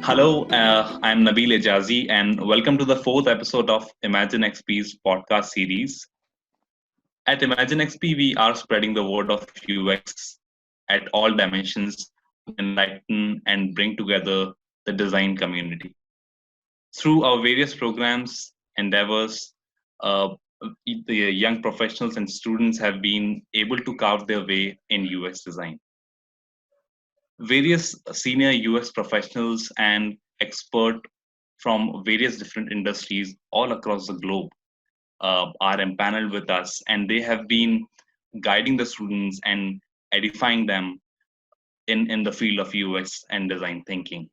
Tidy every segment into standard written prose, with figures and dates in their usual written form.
Hello, I'm Nabeel Aijazi, and welcome to the fourth episode of ImaginXP's podcast series. At ImaginXP, we are spreading the word of UX at all dimensions to enlighten and bring together the design community. Through our various programs, endeavors, uh, the young professionals and students have been able to carve their way in UX design. Various senior UX professionals and expert from various different industries all across the globe are empaneled with us, and they have been guiding the students and edifying them in the field of UX and design thinking.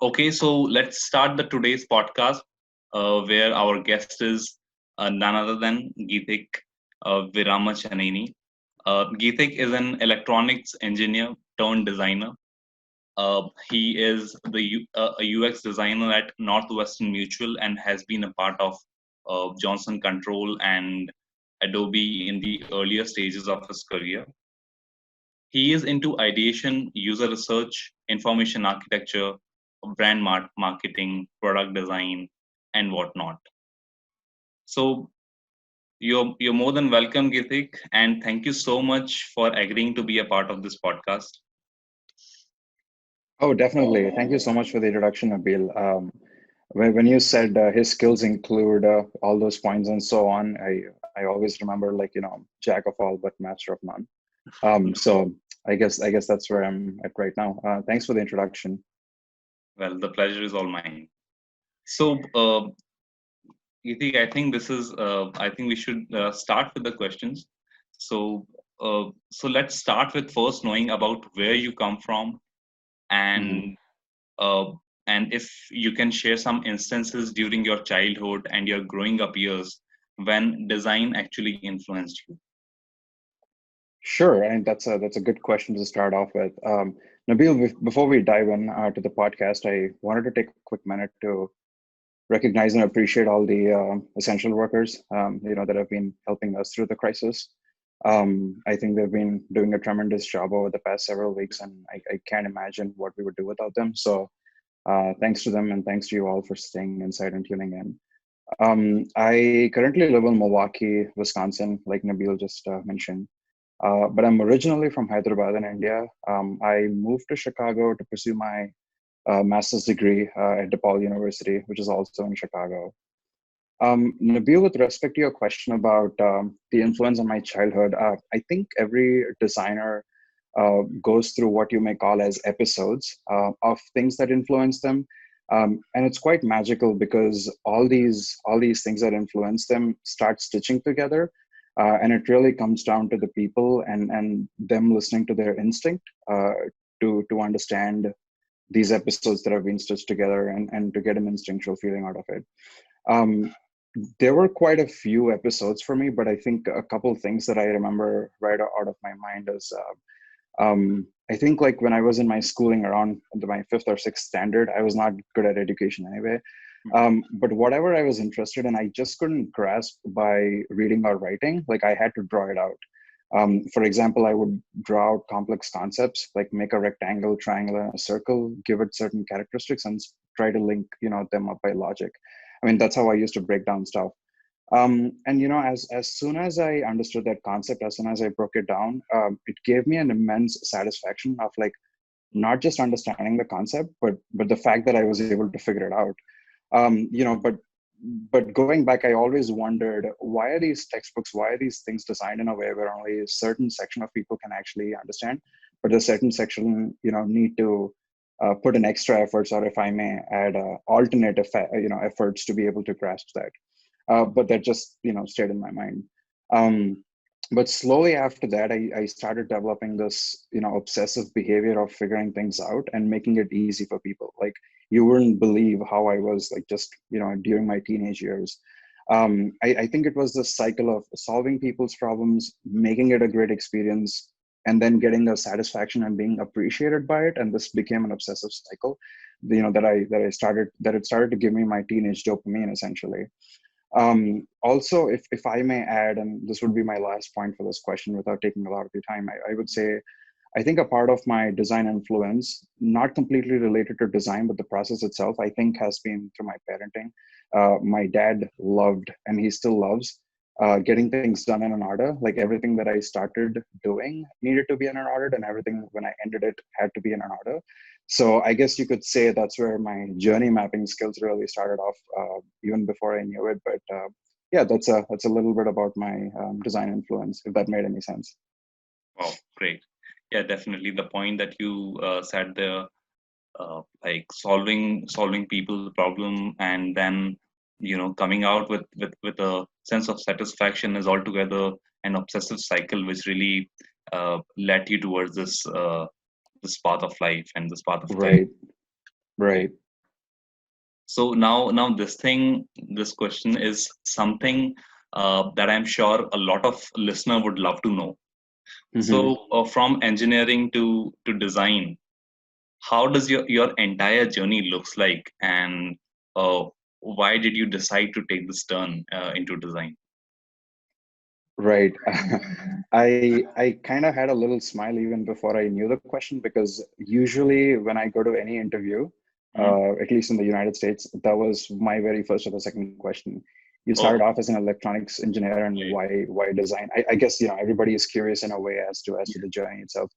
Okay, so let's start the today's podcast, where our guest is none other than Geethik Veeramachaneni. Geethik is an electronics engineer turned designer. He is a UX designer at Northwestern Mutual and has been a part of Johnson Control and Adobe in the earlier stages of his career. He is into ideation, user research, information architecture, brand marketing, product design, and whatnot. So you're more than welcome, Githik, and thank you so much for agreeing to be a part of this podcast. Oh, definitely. Thank you so much for the introduction, Nabeel. When you said his skills include all those points and so on, I always remember jack of all but master of none. So I guess that's where I'm at right now. Thanks for the introduction. Well, the pleasure is all mine. So, Githik, I think we should start with the questions. So, so let's start with first knowing about where you come from, Mhm. and uh, and if you can share some instances during your childhood and your growing up years when design actually influenced you. Sure, and that's a good question to start off with. Nabeel, before we dive in to the podcast, I wanted to take a quick minute to recognize and appreciate all the essential workers, that have been helping us through the crisis. I think they've been doing a tremendous job over the past several weeks, and I can't imagine what we would do without them. So thanks to them, and thanks to you all for staying inside and tuning in. I currently live in Milwaukee, Wisconsin, like Nabeel just mentioned. But I'm originally from Hyderabad in India. I moved to Chicago to pursue my master's degree at DePaul University, which is also in Chicago. Nabil, with respect to your question about the influence on my childhood, I think every designer goes through what you may call as episodes of things that influence them. And it's quite magical because all these things that influence them start stitching together, and it really comes down to the people and them listening to their instinct to understand these episodes that have been stitched together and to get an instinctual feeling out of it. Um, there were quite a few episodes for me, but I think a couple of things that I remember right out of my mind is I think like when I was in my schooling around my fifth or sixth standard, I was not good at education anyway. But whatever I was interested in, I just couldn't grasp by reading or writing. Like I had to draw it out. For example, I would draw out complex concepts, like make a rectangle, triangle, and a circle, give it certain characteristics, and try to link, them up by logic. I mean, that's how I used to break down stuff. And as soon as I understood that concept, as soon as I broke it down, it gave me an immense satisfaction of like not just understanding the concept, but the fact that I was able to figure it out. But going back, I always wondered, why are these textbooks, why are these things designed in a way where only a certain section of people can actually understand, but a certain section, need to put in extra efforts, or if I may add, alternate efforts to be able to grasp that. But that just stayed in my mind. Um, but slowly after that, I started developing this obsessive behavior of figuring things out and making it easy for people. Like you wouldn't believe how I was like just during my teenage years. I think it was this cycle of solving people's problems, making it a great experience, and then getting a satisfaction and being appreciated by it. And this became an obsessive cycle, that it started to give me my teenage dopamine essentially. Also, if I may add, and this would be my last point for this question without taking a lot of your time, I would say I think a part of my design influence, not completely related to design, but the process itself, I think has been through my parenting. My dad loved, and he still loves, getting things done in an order. Like everything that I started doing needed to be in an order, and everything when I ended it had to be in an order. So I guess you could say that's where my journey mapping skills really started off, even before I knew it. But yeah, that's a little bit about my design influence, if that made any sense. Wow, great. Yeah, definitely. The point that you said there, like solving people's problem, and then coming out with a sense of satisfaction is altogether an obsessive cycle, which really led you towards this path of life and this path of career. Right, Great. right. So now this question is something that I'm sure a lot of listener would love to know. Hmm. So from engineering to design, how does your entire journey looks like, and why did you decide to take this turn into design? Right. I kind of had a little smile even before I knew the question, because usually when I go to any interview, Mhm. at least in the United States, that was my very first or the second question. You started Oh, off as an electronics engineer, and right. why design? I guess everybody is curious in a way as to the journey itself.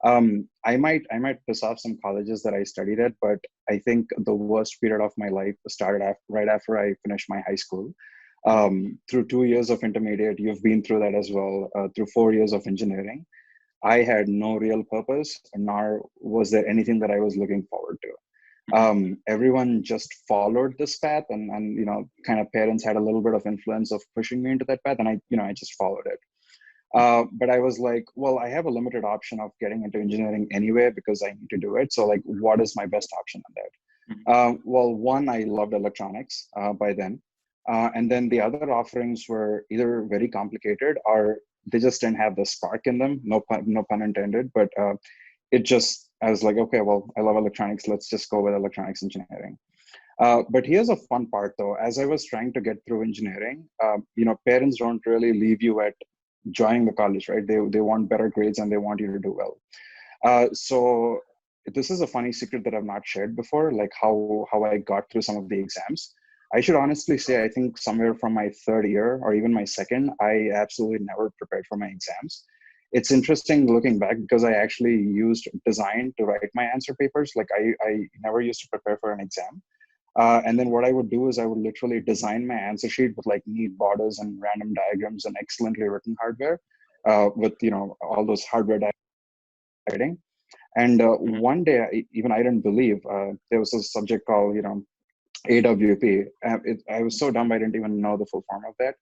I might piss off some colleges that I studied at, but I think the worst period of my life started right after I finished my high school. Through 2 years of intermediate, you've been through that as well. Through 4 years of engineering, I had no real purpose, nor was there anything that I was looking forward to. Mhm. Everyone just followed this path, and kind of parents had a little bit of influence of pushing me into that path, and I just followed it. But I was like, well, I have a limited option of getting into engineering anyway because I need to do it. So, like, what is my best option on Mhm. that? Well, one, I loved electronics by then. And then the other offerings were either very complicated or they just didn't have the spark in them. No pun intended. But I was like, okay, well, I love electronics. Let's just go with electronics engineering. But here's a fun part, though. As I was trying to get through engineering, parents don't really leave you at joining the college, right? They want better grades and they want you to do well. So this is a funny secret that I've not shared before, like how I got through some of the exams. I should honestly say, I think somewhere from my third year or even my second, I absolutely never prepared for my exams. It's interesting looking back because I actually used design to write my answer papers. Like I never used to prepare for an exam. And then what I would do is I would literally design my answer sheet with like neat borders and random diagrams and excellently written hardware, with all those hardware writing. And Mhm. one day, even I didn't believe there was a subject called AWP. I was so dumb I didn't even know the full form of that.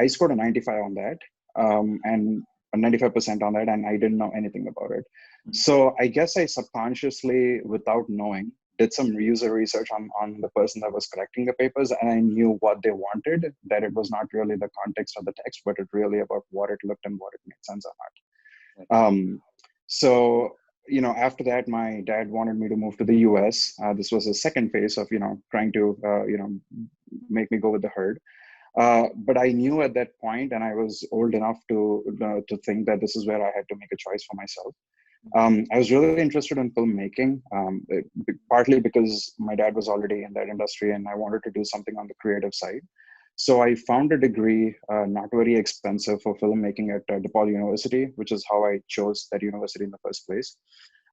I scored a 95 on that, and a 95% on that, and I didn't know anything about it. Mhm. So I guess I subconsciously, without knowing, did some user research on the person that was correcting the papers, and I knew what they wanted, that it was not really the context of the text, but it really about what it looked and what it made sense or not. So after that, my dad wanted me to move to the US. This was a second phase of trying to make me go with the herd. But I knew at that point, and I was old enough to think that this is where I had to make a choice for myself. I was really interested in filmmaking, partly because my dad was already in that industry, and I wanted to do something on the creative side. So I found a degree, not very expensive, for filmmaking at DePaul University, which is how I chose that university in the first place.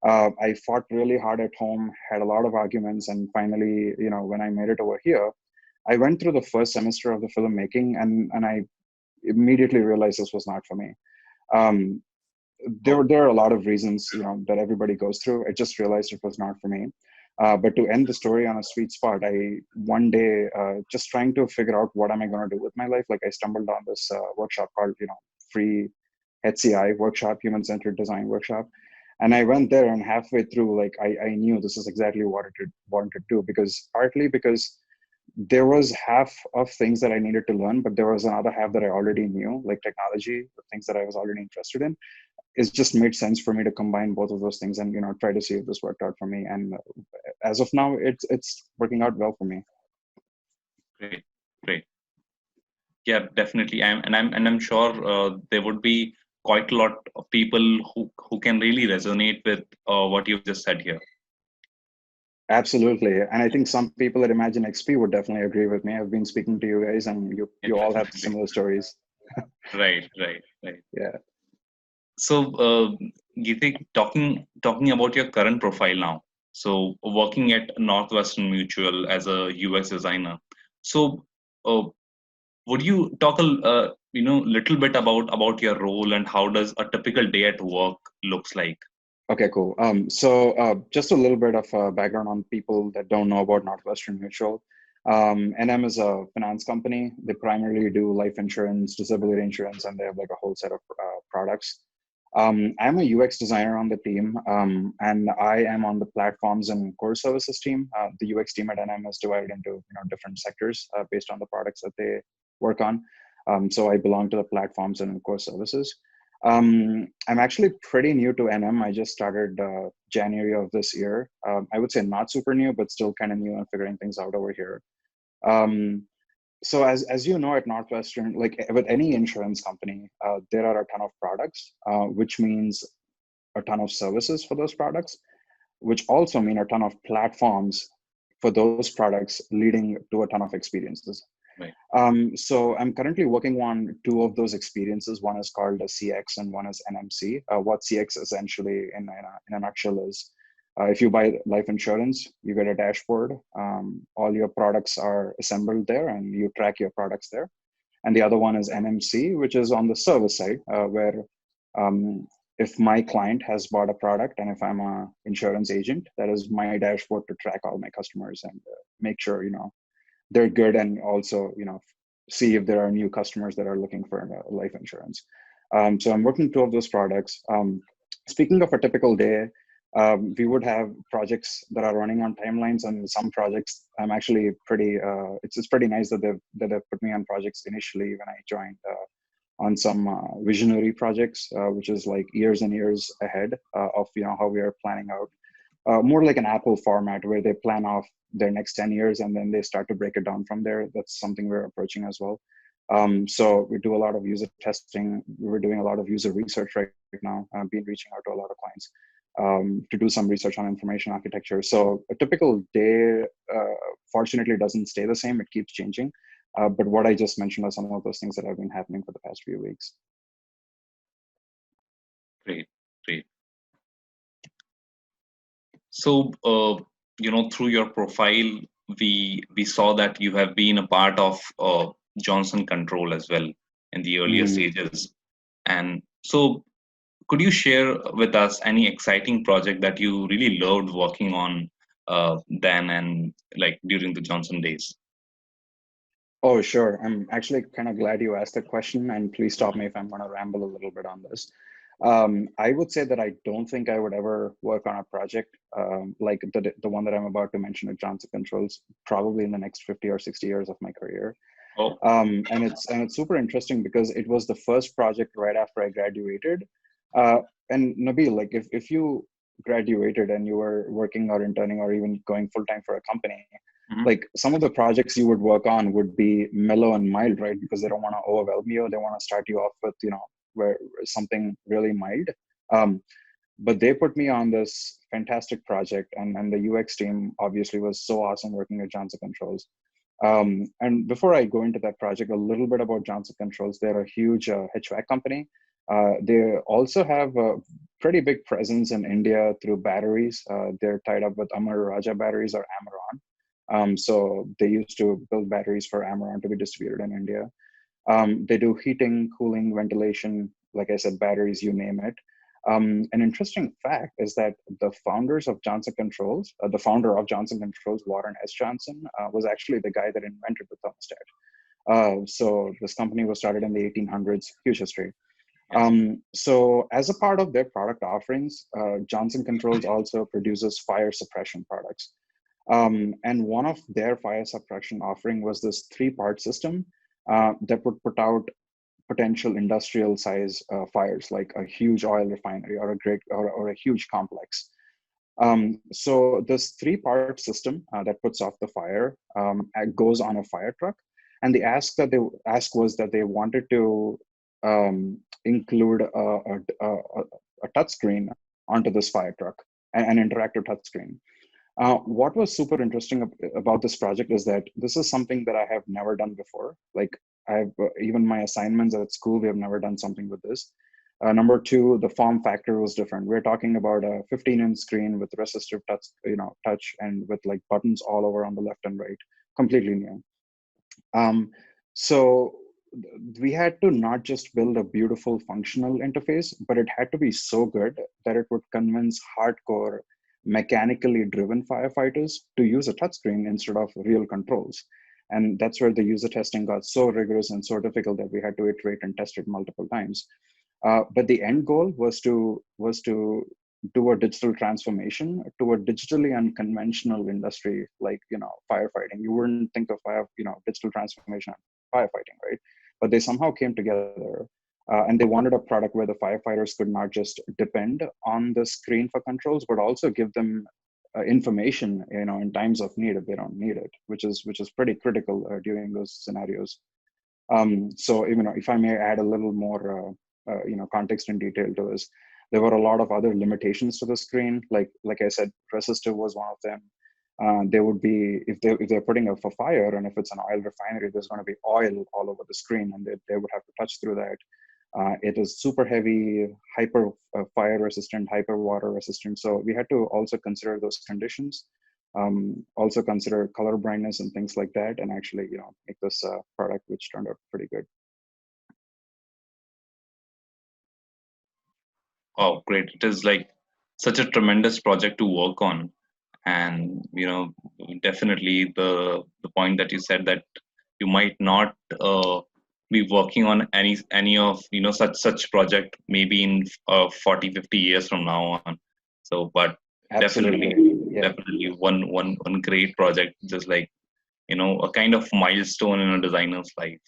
I fought really hard at home, had a lot of arguments, and finally, when I made it over here, I went through the first semester of the filmmaking, and I immediately realized this was not for me. Um, there Oh, were there are a lot of reasons that everybody goes through. I just realized it was not for me. But to end the story on a sweet spot, I one day, just trying to figure out what am I going to do with my life. Like I stumbled on this workshop called free HCI workshop, Human Centered Design Workshop, and I went there. And halfway through, like I knew this is exactly what I wanted to do, because partly because there was half of things that I needed to learn, but there was another half that I already knew, like technology, the things that I was already interested in. It just made sense for me to combine both of those things and try to see if this worked out for me. And as of now, it's working out well for me. great, great. Yeah, definitely. I'm sure there would be quite a lot of people who can really resonate with what you've just said here. Absolutely. And I think some people at Imagine XP would definitely agree with me. I've been speaking to you guys and you all have Definitely. similar stories. Right, right, right. Yeah. So, Geethik, talking about your current profile now. So, working at Northwestern Mutual as a UX designer. So, uh, would you talk little bit about your role and how does a typical day at work looks like? Okay, cool. So just a little bit of background on people that don't know about Northwestern Mutual. NM is a finance company. They primarily do life insurance, disability insurance, and they have like a whole set of products. I'm a UX designer on the team, and I am on the platforms and core services team. The UX team at NM is divided into different sectors based on the products that they work on. So I belong to the platforms and core services. I'm actually pretty new to NM. I just started January of this year. I would say not super new, but still kind of new and figuring things out over here. Um, so as you know, at Northwestern, like with any insurance company, there are a ton of products, which means a ton of services for those products, which also mean a ton of platforms for those products, leading to a ton of experiences. Right. So I'm currently working on two of those experiences. One is called a CX and one is NMC. What CX essentially in a nutshell is, if you buy life insurance, you get a dashboard. All your products are assembled there and you track your products there. And the other one is NMC, which is on the service side, where um, if my client has bought a product and if I'm a insurance agent, that is my dashboard to track all my customers and make sure they're good, and also see if there are new customers that are looking for life insurance. So I'm working two of those products. Speaking of a typical day, we would have projects that are running on timelines, and some projects I'm actually pretty. It's pretty nice that they've put me on projects initially when I joined. On some visionary projects, which is like years and years ahead of how we are planning out. More like an Apple format where they plan off their next 10 years and then they start to break it down from there. That's something we're approaching as well. So we do a lot of user testing. We're doing a lot of user research right now. I've been reaching out to a lot of clients to do some research on information architecture. So a typical day, fortunately, doesn't stay the same. It keeps changing. But what I just mentioned are some of those things that have been happening for the past few weeks. Great, great. So, through your profile, we saw that you have been a part of Johnson Control as well in the earlier Mm-hmm. stages. And so, could you share with us any exciting project that you really loved working on then and like during the Johnson days? Oh, sure. I'm actually kind of glad you asked that question, and please stop me if I'm going to ramble a little bit on this. I would say that I don't think I would ever work on a project like the one that I'm about to mention at Johnson Controls, probably in the next 50 or 60 years of my career. Oh, And it's super interesting because it was the first project right after I graduated. Uh, and Nabeel, like if you graduated and you were working or interning or even going full time for a company, mhm. like some of the projects you would work on would be mellow and mild, right? Because they don't want to overwhelm you. They want to start you off with where something really mild. Um, but they put me on this fantastic project, and the UX team obviously was so awesome working at Johnson Controls. And before I go into that project, a little bit about Johnson Controls. They're a huge HVAC company. They also have a pretty big presence in India through batteries. They're tied up with Amar Raja batteries or Amaron. So they used to build batteries for Amaron to be distributed in India. They do heating, cooling, ventilation, like I said, batteries, you name it. An interesting fact is that the founders of Johnson Controls, the founder of Johnson Controls, Warren S. Johnson, was actually the guy that invented the thermostat. So this company was started in the 1800s, huge history. Yes. So as a part of their product offerings, Johnson Controls also produces fire suppression products. And one of their fire suppression offering was this three-part system that would put out potential industrial size fires, like a huge oil refinery or or a huge complex. So this three-part system that puts off the fire goes on a fire truck. And the ask was that they wanted to include a touch screen onto this fire truck, an interactive touch screen. What was super interesting about this project is that this is something that I have never done before. Like I've even my assignments at school, we have never done something with this. Number two, the form factor was different. We're talking about a 15-inch screen with resistive touch, touch, and with like buttons all over on the left and right, completely new. Um, so we had to not just build a beautiful functional interface, but it had to be so good that it would convince hardcore mechanically driven firefighters to use a touchscreen instead of real controls. And that's where the user testing got so rigorous and so difficult that we had to iterate and test it multiple times. But the end goal was to do a digital transformation to a digitally unconventional industry like firefighting. You wouldn't think of digital transformation and firefighting, right? But they somehow came together, and they wanted a product where the firefighters could not just depend on the screen for controls, but also give them information, in times of need if they don't need it, which is pretty critical during those scenarios. So, if I may add a little more, context and detail to this, there were a lot of other limitations to the screen. Like I said, resistive was one of them. There would be if they're putting up for fire, and if it's an oil refinery, there's going to be oil all over the screen, and they would have to touch through that. It is super heavy, hyper fire resistant, hyper water resistant. So we had to also consider those conditions. Also consider color blindness and things like that, and actually, make this product, which turned out pretty good. Oh, great. It is like such a tremendous project to work on. And, definitely the point that you said that you might not be working on any of, such project maybe in 40, 50 years from now on. So, but definitely, Absolutely, yeah. definitely one great project, just like, a kind of milestone in a designer's life.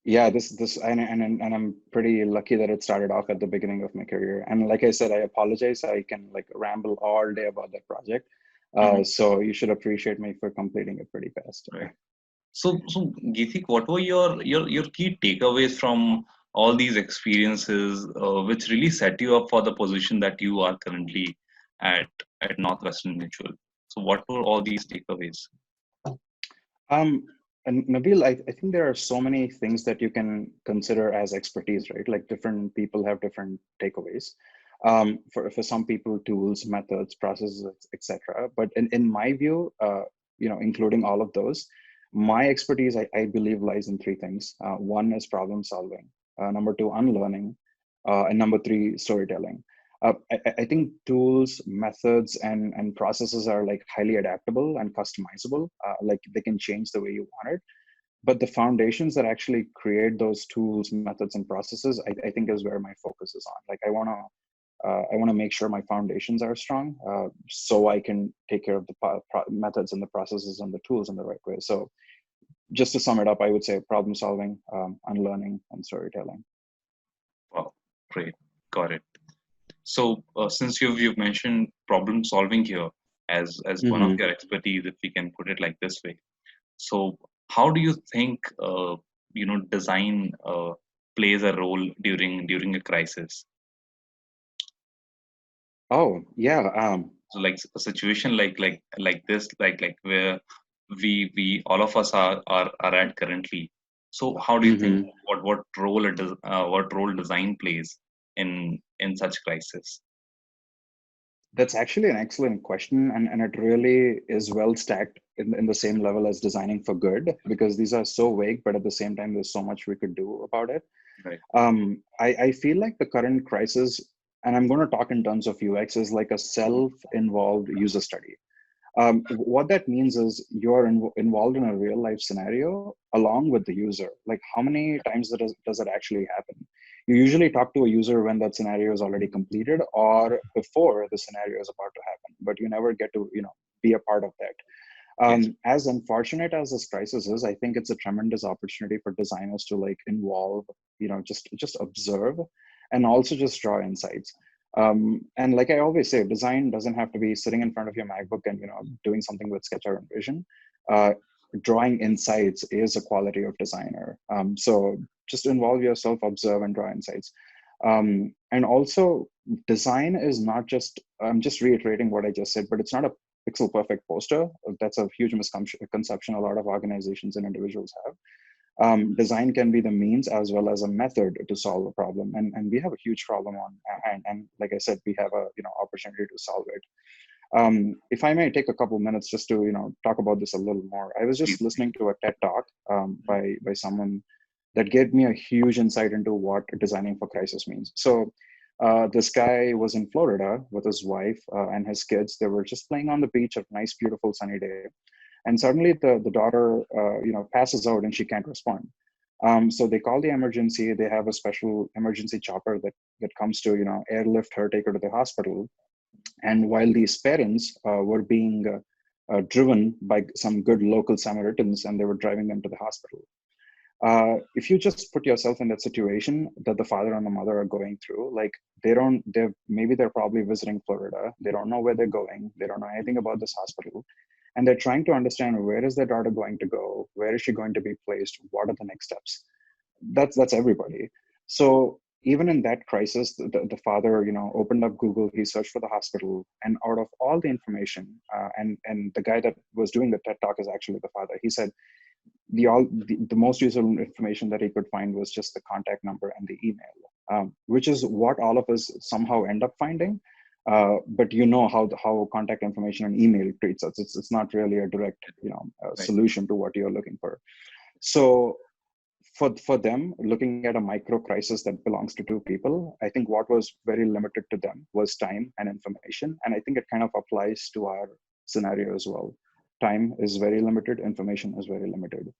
Yeah, this and I'm pretty lucky that it started off at the beginning of my career. And like I said, I apologize. I can like ramble all day about that project. Mhm. So you should appreciate me for completing it pretty fast. Right. So Geethik, what were your key takeaways from all these experiences, which really set you up for the position that you are currently at at Northwestern Mutual? So, what were all these takeaways? Um, and Nabil, I think there are so many things that you can consider as expertise, right? Like different people have different takeaways. For some people, tools, methods, processes, etc. But in my view, including all of those, my expertise, I believe, lies in three things. One is problem solving. Number two, unlearning. And number three, storytelling. I think tools, methods, and processes are like highly adaptable and customizable. Like they can change the way you want it. But the foundations that actually create those tools, methods, and processes, I think is where my focus is on. Like I want to make sure my foundations are strong, so I can take care of the methods and the processes and the tools in the right way. So just to sum it up, I would say problem solving, unlearning, and storytelling. Wow, great, got it. So, since you've mentioned problem solving here as one of Mm-hmm. your expertise, if we can put it like this way, so how do you think design plays a role during a crisis? Oh yeah. So like a situation like this, like where we all of us are at currently. So how do you think Mhm. what role design plays in such crisis? That's actually an excellent question, and it really is well stacked in the same level as designing for good, because these are so vague, but at the same time, there's so much we could do about it. Right. I feel like the current crisis, and I'm going to talk in terms of UX, is like a self-involved user study. What that means is you're involved in a real life scenario along with the user. Like how many times does it actually happen? You usually talk to a user when that scenario is already completed or before the scenario is about to happen, but you never get to be a part of that. Yes. As unfortunate as this crisis is, I think it's a tremendous opportunity for designers to like involve, just observe, and also just draw insights. And like I always say, design doesn't have to be sitting in front of your MacBook and doing something with Sketch or InVision. Uh, Drawing insights is a quality of designer. So just involve yourself, observe, and draw insights. And also, design is not just, I'm just reiterating what I just said, but it's not a pixel perfect poster. That's a huge misconception a lot of organizations and individuals have. Design can be the means as well as a method to solve a problem, and we have a huge problem on hand, and like I said, we have a opportunity to solve it. If I may take a couple minutes just to talk about this a little more. I was just listening to a TED talk by someone that gave me a huge insight into what designing for crisis means. So this guy was in Florida with his wife and his kids. They were just playing on the beach, a nice, beautiful, sunny day, and suddenly the daughter passes out and she can't respond. So they call the emergency. They have a special emergency chopper that comes to airlift her, take her to the hospital. And while these parents were being driven by some good local Samaritans, and they were driving them to the hospital. If you just put yourself in that situation that the father and the mother are going through, like maybe they're probably visiting Florida. They don't know where they're going. They don't know anything about this hospital. And they're trying to understand, where is their daughter going to go? Where is she going to be placed? What are the next steps? That's everybody. So even in that crisis, the father, opened up Google, he searched for the hospital, and out of all the information, and the guy that was doing the TED talk is actually the father. He said the most useful information that he could find was just the contact number and the email, which is what all of us somehow end up finding. But how contact information and email treats us. It's not really a direct solution to what you're looking for. So for them, looking at a micro crisis that belongs to two people, I think what was very limited to them was time and information. And I think it kind of applies to our scenario as well. Time is very limited, information is very limited.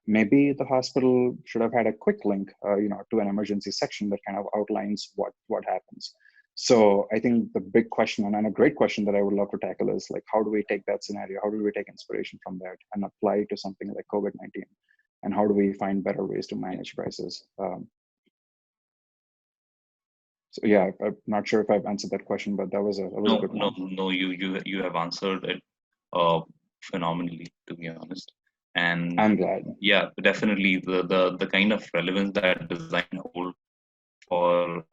Maybe the hospital should have had a quick link to an emergency section that kind of outlines what happens. So I think the big question, and a great question that I would love to tackle, is like, how do we take that scenario, how do we take inspiration from that and apply it to something like COVID-19? And how do we find better ways to manage crisis? So yeah, I'm not sure if I've answered that question, but that was a good one. No, you have answered it phenomenally, to be honest. And I'm glad. Yeah, definitely the kind of relevance that design holds for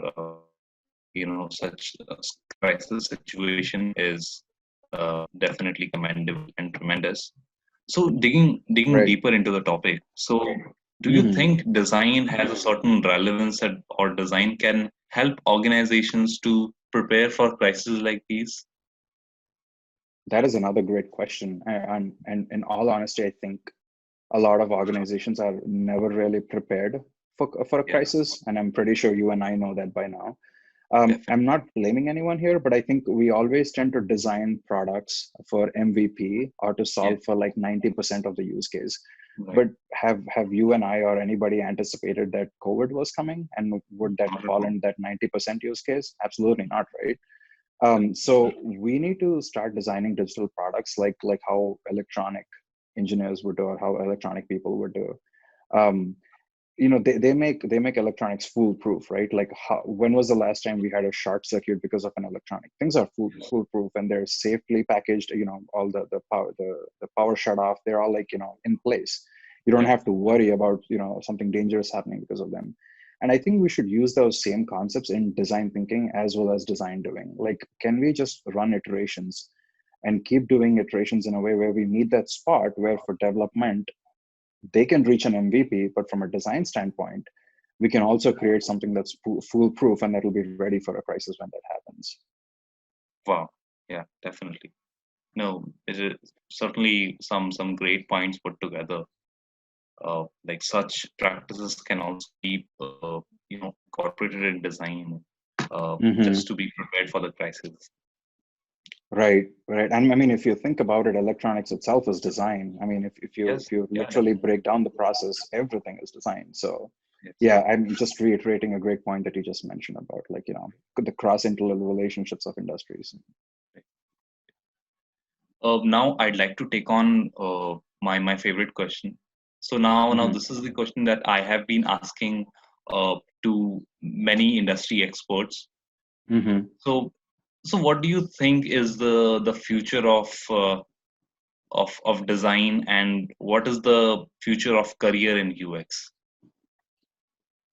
such a crisis situation is definitely commendable and tremendous. So digging Right. deeper into the topic, so do you think design has a certain relevance or design can help organizations to prepare for crises like these? That is another great question. And in all honesty, I think a lot of organizations are never really prepared for a crisis. And I'm pretty sure you and I know that by now. I'm not blaming anyone here, but I think we always tend to design products for MVP or to solve for like 90% of the use case. Right. But have you and I or anybody anticipated that COVID was coming, and would that fall in that 90% use case? Absolutely not, right? So we need to start designing digital products like how electronic engineers would do, or how electronic people would do. They make electronics foolproof, right? Like when was the last time we had a short circuit because of an electronic? Things are foolproof, and they're safely packaged. All the power shut off. They're all like in place. You don't have to worry about something dangerous happening because of them. And I think we should use those same concepts in design thinking as well as design doing. Like, can we just run iterations and keep doing iterations in a way where we meet that spot where for development they can reach an MVP, but from a design standpoint, we can also create something that's foolproof and that will be ready for a crisis when that happens. Wow. Yeah, definitely. No, it is certainly some great points put together. Like such practices can also be incorporated in design just to be prepared for the crisis. Right. And I mean, if you think about it, electronics itself is design. I mean, if you literally break down the process, everything is design. So yeah, I'm just reiterating a great point that you just mentioned about like, the cross-interrelated relationships of industries. Now I'd like to take on my favorite question. So now this is the question that I have been asking to many industry experts. So what do you think is the future of design, and what is the future of career in UX?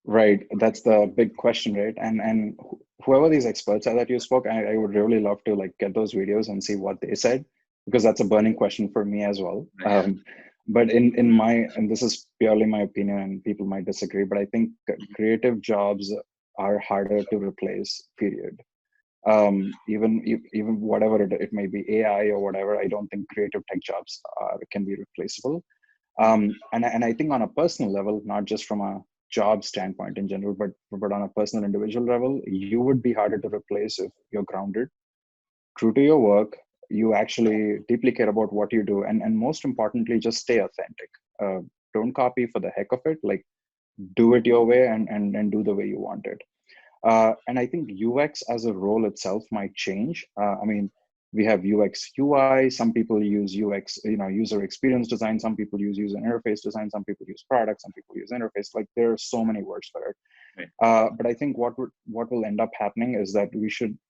Right. That's the big question, right? And whoever these experts are that you spoke, I would really love to like get those videos and see what they said, because that's a burning question for me as well. Yeah. But in my, and this is purely my opinion, and people might disagree, but I think creative jobs are harder to replace. Period. Even whatever it may be, AI or whatever, I don't think creative tech jobs can be replaceable. And I think on a personal level, not just from a job standpoint in general, but on a personal individual level, you would be harder to replace if you're grounded, true to your work, you actually deeply care about what you do, and most importantly, just stay authentic. Don't copy for the heck of it. Like, do it your way, and do the way you want it. And I think UX as a role itself might change. I mean, we have UX UI. Some people use UX, user experience design. Some people use user interface design. Some people use product. Some people use interface. Like, there are so many words for it. Right. But I think what will end up happening is that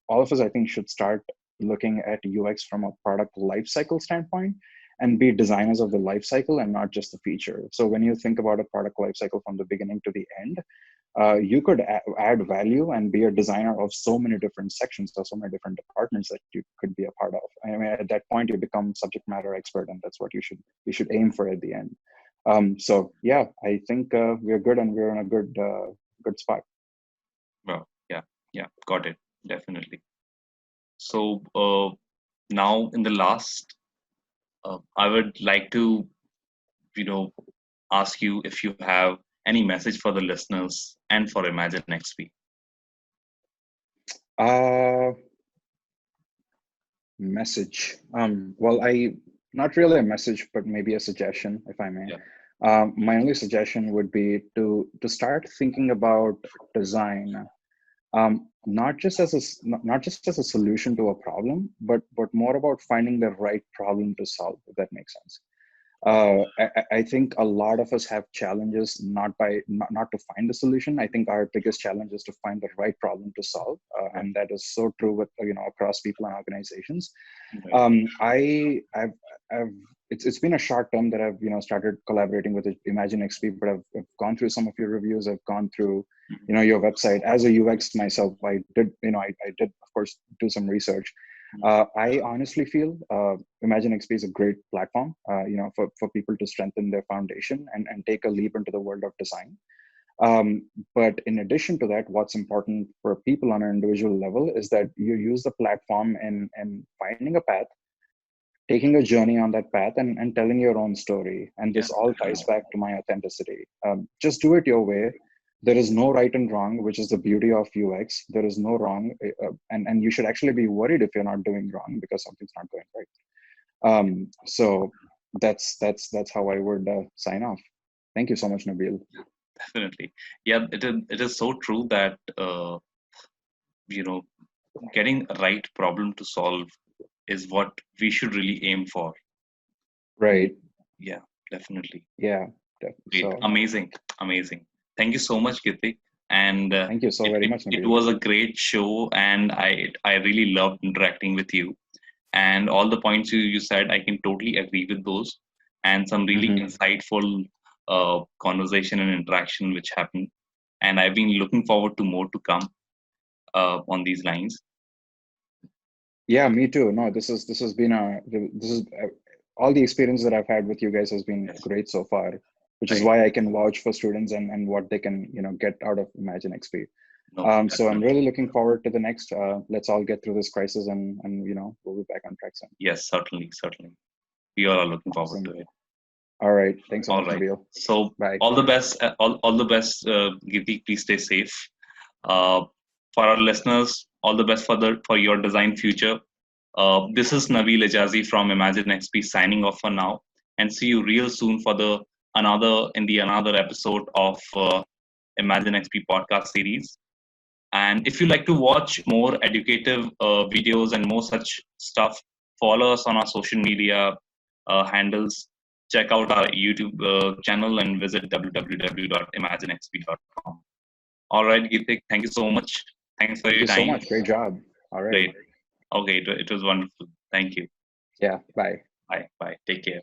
all of us, I think, should start looking at UX from a product lifecycle standpoint and be designers of the lifecycle and not just the feature. So when you think about a product lifecycle from the beginning to the end, you could add value and be a designer of so many different sections or so many different departments that you could be a part of. I mean, at that point, you become subject matter expert, and that's what you should aim for at the end. So yeah, I think we're good, and we're in a good spot. Well, yeah, got it. Definitely. So now in the last, I would like to, you know, ask you if you have any message for the listeners and for Imagine XP. Uh, Message. Well, not really a message, but maybe a suggestion, if I may. Yeah. My only suggestion would be to start thinking about design, not just as a solution to a problem, but more about finding the right problem to solve. If that makes sense. I think a lot of us have challenges not to find a solution. I think our biggest challenge is to find the right problem to solve, and that is so true with across people and organizations. Right. I've it's been a short term that I've started collaborating with ImaginXP, but I've gone through some of your reviews. I've gone through your website. As a UX myself, I did of course do some research. I honestly feel ImaginXP is a great platform, for people to strengthen their foundation and take a leap into the world of design. But in addition to that, what's important for people on an individual level is that you use the platform and finding a path, taking a journey on that path, and telling your own story. And Yeah. this all ties back to my authenticity. Just do it your way. There is no right and wrong, which is the beauty of UX. There is no wrong, and you should actually be worried if you're not doing wrong because something's not going right. So that's how I would sign off. Thank you so much, Nabeel. Definitely. Yeah, it is so true that you know getting a right problem to solve is what we should really aim for. Right. Yeah, definitely. Yeah. Great. So Amazing. Amazing. Thank you so much, Geethik. And thank you so it, very it, much, it Nabeel. was a great show, and I really loved interacting with you. And all the points you said, I can totally agree with those. And some really Hmm. insightful conversation and interaction which happened. And I've been looking forward to more to come on these lines. Yeah, me too. No, this is all the experience that I've had with you guys has been Yes. great so far, which is Right. why I can vouch for students and what they can get out of Imagine XP. No, So I'm definitely. really looking forward to the next. Let's all get through this crisis, and we'll be back on track soon. Yes, certainly, certainly. We all are looking forward to Awesome. it. All right. Thanks so All much, right. Nabeel. So Bye. all the best. All the best. Geethik, please stay safe. Uh, for our listeners, all the best for your design future. This is Nabeel Aijazi from Imagine XP signing off for now, and see you real soon for the another episode of Imagine XP podcast series. And if you like to watch more educative videos and more such stuff, follow us on our social media handles. Check out our YouTube channel and visit www.imaginexp.com. All right, Geethik, thank you so much. Thanks for Thank your you so time. much. Great job. All right. Great. Okay, it was wonderful. Thank you. Yeah. Bye. Bye. Bye. Take care.